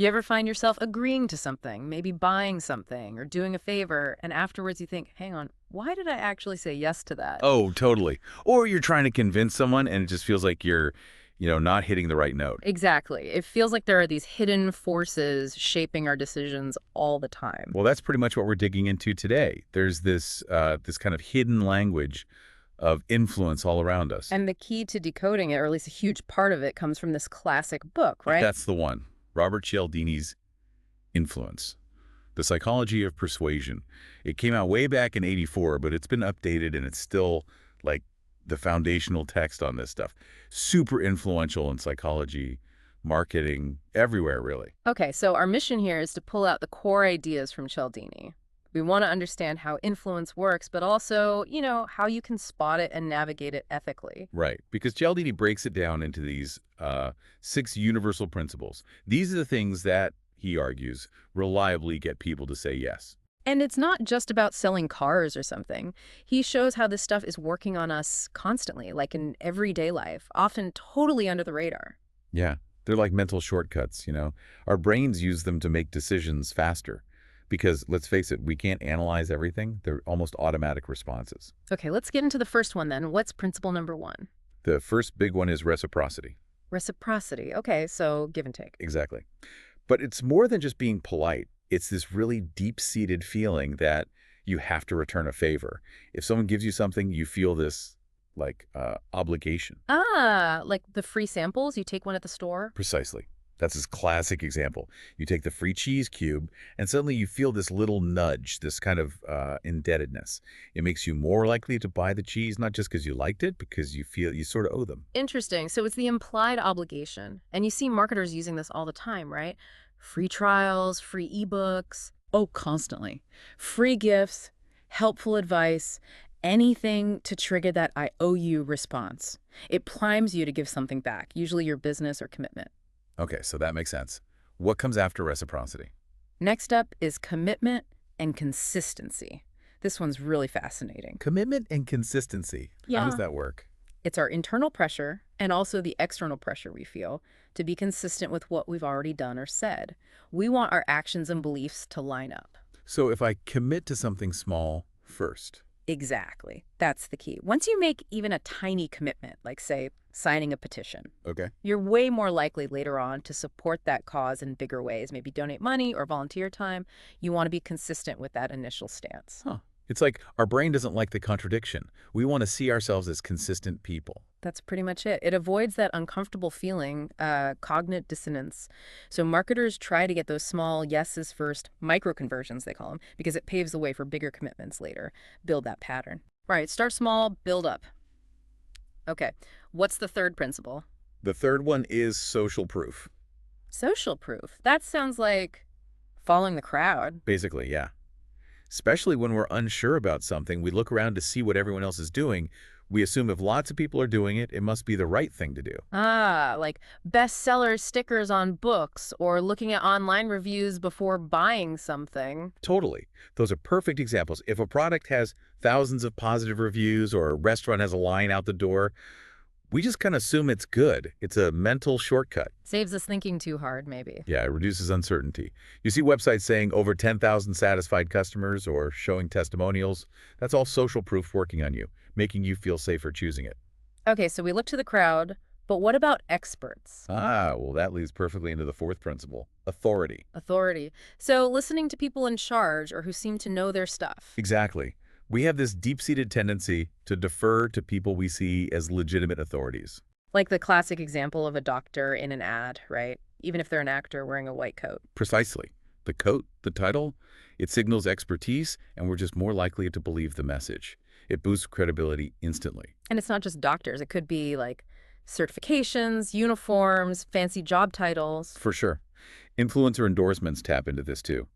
You ever find yourself agreeing to something, maybe buying something or doing a favor, and afterwards you think, hang on, why did I actually say yes to that? Oh, totally. Or you're trying to convince someone and it just feels like you're, not hitting the right note. Exactly. It feels like there are these hidden forces shaping our decisions all the time. Well, that's pretty much what we're digging into today. There's this kind of hidden language of influence all around us. And the key to decoding it, or at least a huge part of it, comes from this classic book, right? That's the one. Robert Cialdini's Influence. The Psychology of Persuasion. It came out way back in '84, but it's been updated and it's still like the foundational text on this stuff. Super influential in psychology, marketing, everywhere, really. Okay, so our mission here is to pull out the core ideas from Cialdini. We want to understand how influence works, but also, how you can spot it and navigate it ethically. Right, because Cialdini breaks it down into these 6 universal principles. These are the things that, he argues, reliably get people to say yes. And it's not just about selling cars or something. He shows how this stuff is working on us constantly, like in everyday life, often totally under the radar. Yeah, they're like mental shortcuts. Our brains use them to make decisions faster. Because, let's face it, we can't analyze everything. They're almost automatic responses. Okay, let's get into the first one then. What's principle number 1? The first big one is reciprocity. Reciprocity. Okay, so give and take. Exactly. But it's more than just being polite. It's this really deep-seated feeling that you have to return a favor. If someone gives you something, you feel this, like, obligation. Ah, like the free samples? You take one at the store? Precisely. That's his classic example. You take the free cheese cube, and suddenly you feel this little nudge, this kind of indebtedness. It makes you more likely to buy the cheese, not just because you liked it, because you feel you sort of owe them. Interesting. So it's the implied obligation. And you see marketers using this all the time, right? Free trials, free ebooks. Oh, constantly. Free gifts, helpful advice, anything to trigger that I owe you response. It primes you to give something back, usually your business or commitment. Okay, so that makes sense. What comes after reciprocity? Next up is commitment and consistency. This one's really fascinating. Commitment and consistency. How does that work? It's our internal pressure and also the external pressure we feel to be consistent with what we've already done or said. We want our actions and beliefs to line up. So if I commit to something small first. Exactly. That's the key. Once you make even a tiny commitment, like, say, signing a petition, Okay. you're way more likely later on to support that cause in bigger ways, maybe donate money or volunteer time. You want to be consistent with that initial stance. Huh. It's like our brain doesn't like the contradiction. We want to see ourselves as consistent people. That's pretty much it. It avoids that uncomfortable feeling, cognitive dissonance. So marketers try to get those small yeses first, micro conversions, they call them, because it paves the way for bigger commitments later. Build that pattern. Right, start small, build up. Okay, what's the third principle? The third one is social proof. Social proof. That sounds like following the crowd. Basically, yeah. Especially when we're unsure about something, we look around to see what everyone else is doing. We assume if lots of people are doing it, it must be the right thing to do. Ah, like bestseller stickers on books or looking at online reviews before buying something. Totally. Those are perfect examples. If a product has thousands of positive reviews or a restaurant has a line out the door, we just kind of assume it's good. It's a mental shortcut. Saves us thinking too hard, maybe. Yeah, it reduces uncertainty. You see websites saying over 10,000 satisfied customers or showing testimonials. That's all social proof working on you, making you feel safer choosing it. Okay, so we look to the crowd, but what about experts? Ah, well, that leads perfectly into the fourth principle, authority. Authority. So listening to people in charge or who seem to know their stuff. Exactly. We have this deep-seated tendency to defer to people we see as legitimate authorities. Like the classic example of a doctor in an ad, right? Even if they're an actor wearing a white coat. Precisely. The coat, the title, it signals expertise, and we're just more likely to believe the message. It boosts credibility instantly. And it's not just doctors. It could be like certifications, uniforms, fancy job titles. For sure. Influencer endorsements tap into this too.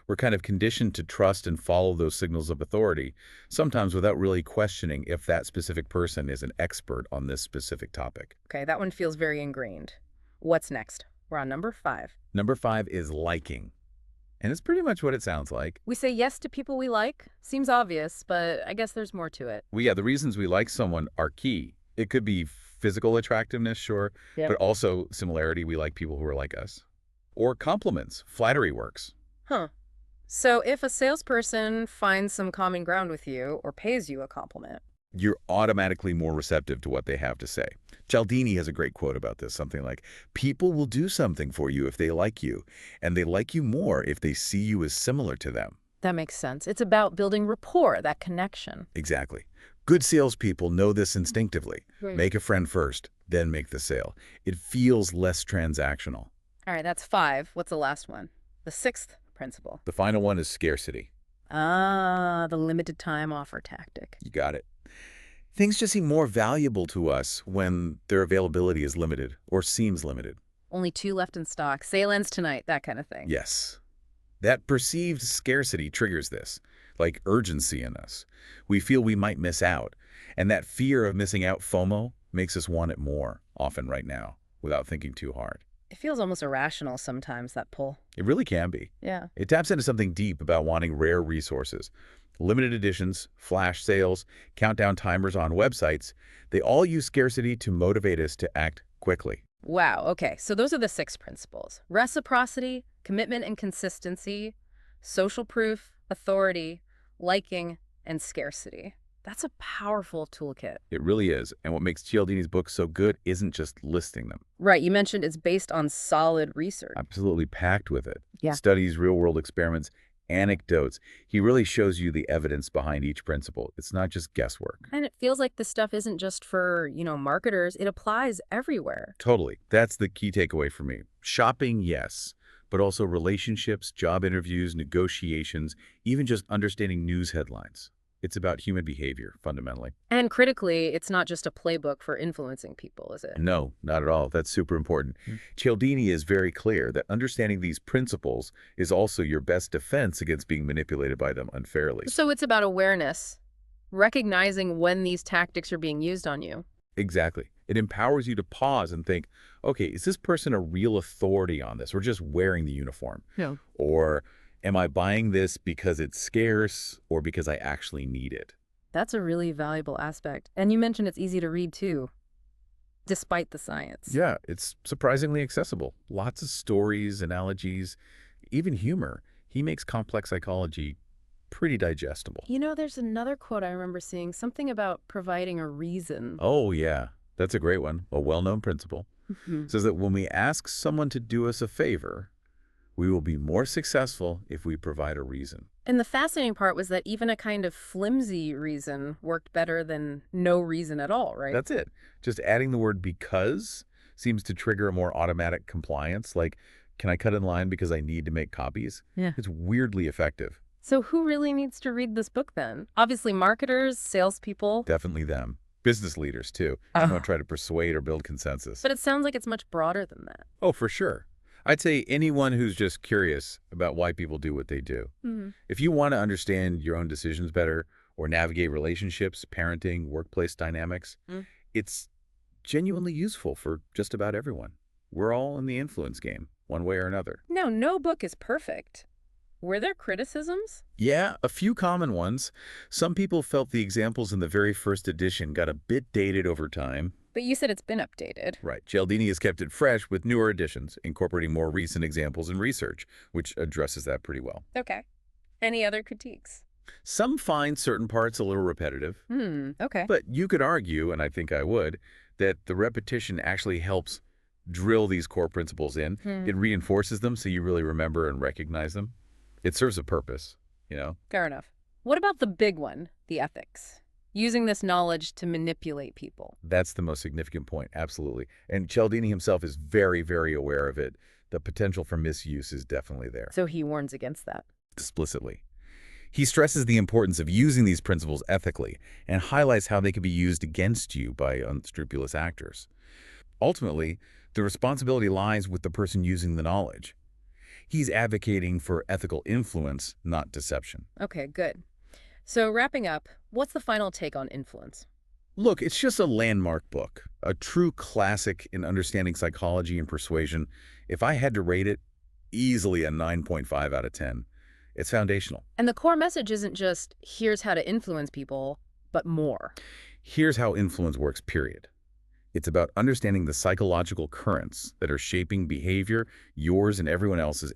We're kind of conditioned to trust and follow those signals of authority, sometimes without really questioning if that specific person is an expert on this specific topic. Okay, that one feels very ingrained. What's next? We're on number 5. Number 5 is liking. And it's pretty much what it sounds like. We say yes to people we like. Seems obvious, but I guess there's more to it. The reasons we like someone are key. It could be physical attractiveness, sure, Yep. but also similarity. We like people who are like us. or compliments. Flattery works. Huh. So if a salesperson finds some common ground with you or pays you a compliment. You're automatically more receptive to what they have to say. Cialdini has a great quote about this, something like, people will do something for you if they like you, and they like you more if they see you as similar to them. That makes sense. It's about building rapport, that connection. Exactly. Good salespeople know this instinctively. Right. Make a friend first, then make the sale. It feels less transactional. All right, that's 5. What's the last one? The 6th principle. The final one is scarcity. Ah, the limited time offer tactic. You got it. Things just seem more valuable to us when their availability is limited or seems limited. Only 2 left in stock. Sale ends tonight, that kind of thing. Yes. That perceived scarcity triggers this, like urgency in us. We feel we might miss out, and that fear of missing out, FOMO, makes us want it more, often right now, without thinking too hard. It feels almost irrational sometimes, that pull. It really can be. Yeah. It taps into something deep about wanting rare resources. Limited editions, flash sales, countdown timers on websites, they all use scarcity to motivate us to act quickly. Wow, okay. So those are the 6 principles. Reciprocity, commitment and consistency, social proof, authority, liking, and scarcity. That's a powerful toolkit. It really is. And what makes Cialdini's book so good isn't just listing them. Right, you mentioned it's based on solid research. Absolutely packed with it. Yeah. Studies, real-world experiments, anecdotes. He really shows you the evidence behind each principle. It's not just guesswork. And it feels like this stuff isn't just for, marketers. It applies everywhere. Totally. That's the key takeaway for me. Shopping, yes, but also relationships, job interviews, negotiations, even just understanding news headlines. It's about human behavior, fundamentally. And critically, it's not just a playbook for influencing people, is it? No, not at all. That's super important. Cialdini is very clear that understanding these principles is also your best defense against being manipulated by them unfairly. So it's about awareness, recognizing when these tactics are being used on you. Exactly. It empowers you to pause and think, okay, is this person a real authority on this or just wearing the uniform? Yeah. Or am I buying this because it's scarce or because I actually need it? That's a really valuable aspect. And you mentioned it's easy to read, too, despite the science. Yeah, it's surprisingly accessible. Lots of stories, analogies, even humor. He makes complex psychology pretty digestible. There's another quote I remember seeing, something about providing a reason. Oh, yeah. That's a great one. A well-known principle. Says that when we ask someone to do us a favor, we will be more successful if we provide a reason. And the fascinating part was that even a kind of flimsy reason worked better than no reason at all, right? That's it. Just adding the word because seems to trigger a more automatic compliance. Like, can I cut in line because I need to make copies? Yeah. It's weirdly effective. So who really needs to read this book then? Obviously marketers, salespeople. Definitely them. Business leaders, too. Oh. You don't try to persuade or build consensus. But it sounds like it's much broader than that. Oh, for sure. I'd say anyone who's just curious about why people do what they do. If you want to understand your own decisions better or navigate relationships, parenting, workplace dynamics, it's genuinely useful for just about everyone. We're all in the influence game, one way or another. Now, no book is perfect. Were there criticisms? Yeah, a few common ones. Some people felt the examples in the very first edition got a bit dated over time. But you said it's been updated. Right. Cialdini has kept it fresh with newer editions, incorporating more recent examples and research, which addresses that pretty well. Okay. Any other critiques? Some find certain parts a little repetitive. Okay. But you could argue, and I think I would, that the repetition actually helps drill these core principles in. It reinforces them so you really remember and recognize them. It serves a purpose, Fair enough. What about the big one, the ethics? Using this knowledge to manipulate people. That's the most significant point, absolutely. And Cialdini himself is very, very aware of it. The potential for misuse is definitely there. So he warns against that. Explicitly. He stresses the importance of using these principles ethically and highlights how they can be used against you by unscrupulous actors. Ultimately, the responsibility lies with the person using the knowledge. He's advocating for ethical influence, not deception. Okay, good. So wrapping up, what's the final take on influence? Look, it's just a landmark book, a true classic in understanding psychology and persuasion. If I had to rate it, easily a 9.5 out of 10. It's foundational. And the core message isn't just, here's how to influence people, but more. Here's how influence works, period. It's about understanding the psychological currents that are shaping behavior, yours and everyone else's